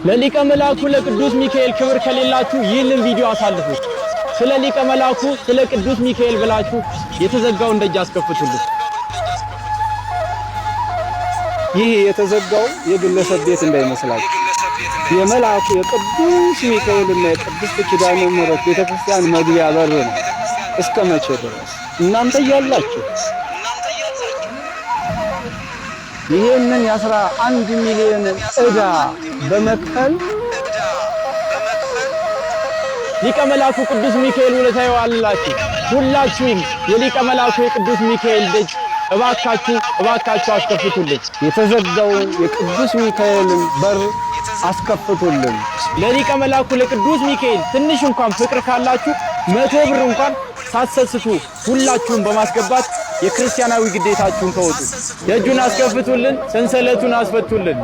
ለሊቀ መላኩ ለቅዱስ ሚካኤል ክብር ከሌላችሁ ይህንን ቪዲዮ አሳልፉት። ስለ ሊቀ መላኩ ስለ ቅዱስ ሚካኤል ብላችሁ የተዘጋውን ደጅ አስከፍቱልን። ይህ የተዘጋው የግለሰብ ቤት እንዳይመስላችሁ የመላኩ የቅዱስ ሚካኤልና የቅድስት ኪዳነ ምሕረት ቤተክርስቲያን መግቢያ በር ነው። እስከ መቼ ድረስ እናንተ ያላችሁ ይሄንን የ11 ሚሊዮን ዕዳ በመክፈል ሊቀ መላኩ ቅዱስ ሚካኤል ውለታ ይዋልላችሁ። ሁላችሁም የሊቀ መላኩ የቅዱስ ሚካኤል ደጅ እባካችሁ አስከፍቱልን። የተዘጋውን የቅዱስ ሚካኤልን በር አስከፍቱልን። ለሊቀ መላኩ ለቅዱስ ሚካኤል ትንሽ እንኳን ፍቅር ካላችሁ 100 ብር እንኳን ሳትሰስቱ ሁላችሁም በማስገባት የክርስቲያናዊ ግዴታችሁን ተወጡ። ደጁን አስከፍቱልን፣ ሰንሰለቱን አስፈቱልን።